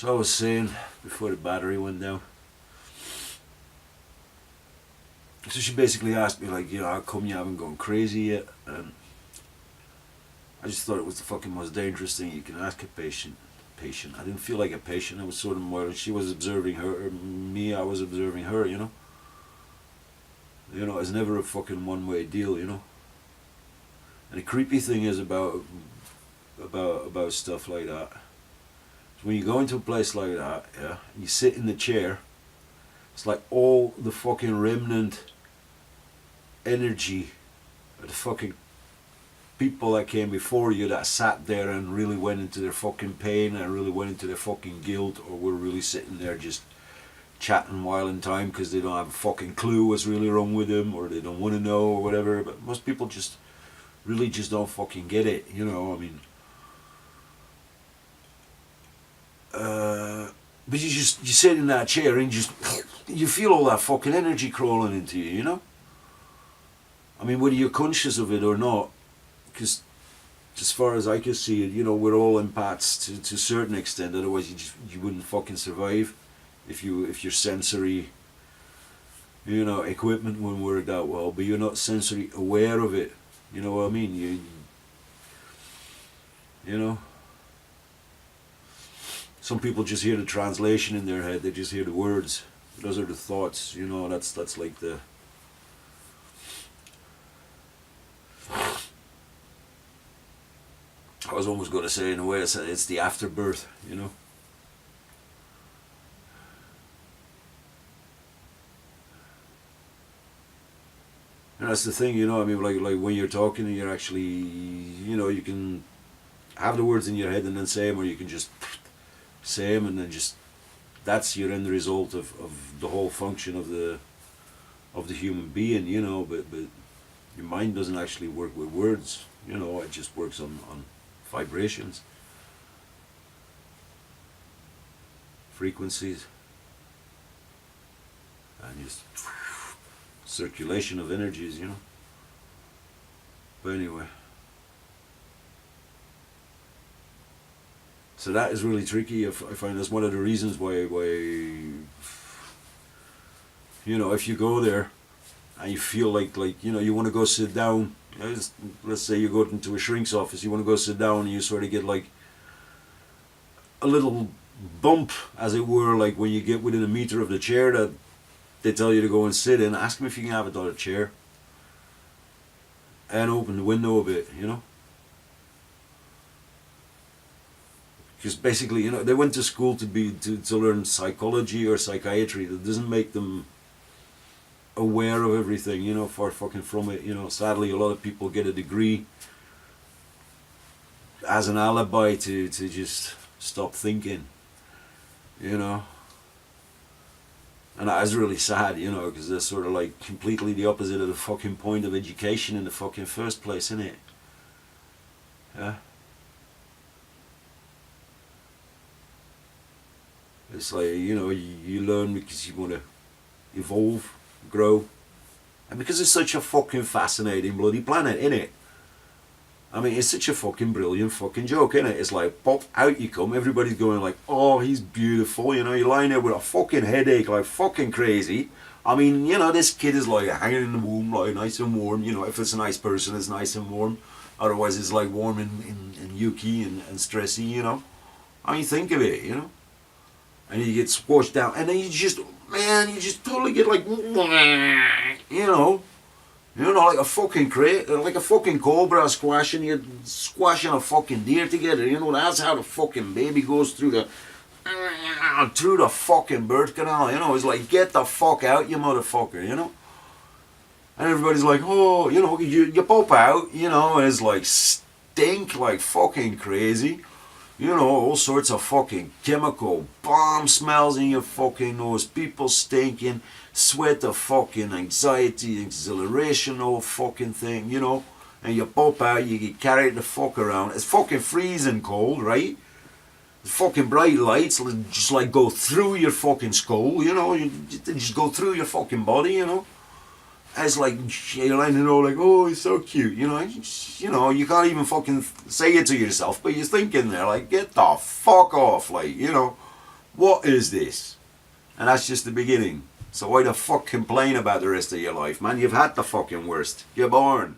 So I was saying before the battery went down. So she basically asked me, like, how come you haven't gone crazy yet? And I just thought it was the fucking most dangerous thing you can ask a patient. I didn't feel like a patient. I was sort of more. She was observing me. I was observing her. It's never a fucking one-way deal. And the creepy thing is about stuff like that. When you go into a place like that, yeah, you sit in the chair. It's like all the fucking remnant energy of the fucking people that came before you that sat there and really went into their fucking pain and really went into their fucking guilt, or were really sitting there just chatting while in time because they don't have a fucking clue what's really wrong with them, or they don't want to know, or whatever. But most people just really just don't fucking get it, I mean. But you sit in that chair and you feel all that fucking energy crawling into you, I mean, whether you're conscious of it or not, because as far as I can see it, we're all empaths to a certain extent. Otherwise, you wouldn't fucking survive if your sensory, equipment wouldn't work that well. But you're not sensory aware of it. You know what I mean? Some people just hear the translation in their head. They just hear the words. Those are the thoughts. That's like the. I was almost going to say, in a way, it's the afterbirth. And that's the thing, I mean, like when you're talking and you're actually, you can have the words in your head and then say them, or you can just say them and then just, that's your end result of the whole function of the human being, but your mind doesn't actually work with words, it just works on vibrations, frequencies, and just circulation of energies, But anyway, so that is really tricky. I find that's one of the reasons why if you go there and you feel like you want to go sit down. Let's say you go into a shrink's office, you want to go sit down, and you sort of get like a little bump, as it were, like when you get within a meter of the chair that they tell you to go and sit in. Ask them if you can have another chair and open the window a bit, because basically, they went to school to learn psychology or psychiatry. That doesn't make them aware of everything, far fucking from it. Sadly, a lot of people get a degree as an alibi to just stop thinking, and that is really sad, because they're sort of like completely the opposite of the fucking point of education in the fucking first place, isn't it? Yeah. It's like, you learn because you want to evolve, grow, and because it's such a fucking fascinating bloody planet, innit? I mean, it's such a fucking brilliant fucking joke, innit? It's like, pop, out you come, everybody's going like, oh, he's beautiful, you're lying there with a fucking headache like fucking crazy. I mean, this kid is like hanging in the womb, like nice and warm, if it's a nice person, it's nice and warm. Otherwise, it's like warm and yucky and stressy, I mean, think of it, and you get squashed down, and then you just totally get like, like a fucking like a fucking cobra squashing a fucking deer together, that's how the fucking baby goes through the fucking birth canal, it's like, get the fuck out, you motherfucker, and everybody's like, oh, you pop out, and it's like stink like fucking crazy. All sorts of fucking chemical bomb smells in your fucking nose, people stinking, sweat of fucking anxiety, exhilaration, all fucking thing, and you pop out, you get carried the fuck around. It's fucking freezing cold, right? The fucking bright lights just like go through your fucking skull, you just go through your fucking body, It's like, you're lying there like, oh, he's so cute, you can't even fucking say it to yourself, but you're thinking there, like, get the fuck off, like, What is this? And that's just the beginning. So why the fuck complain about the rest of your life, man? You've had the fucking worst. You're born.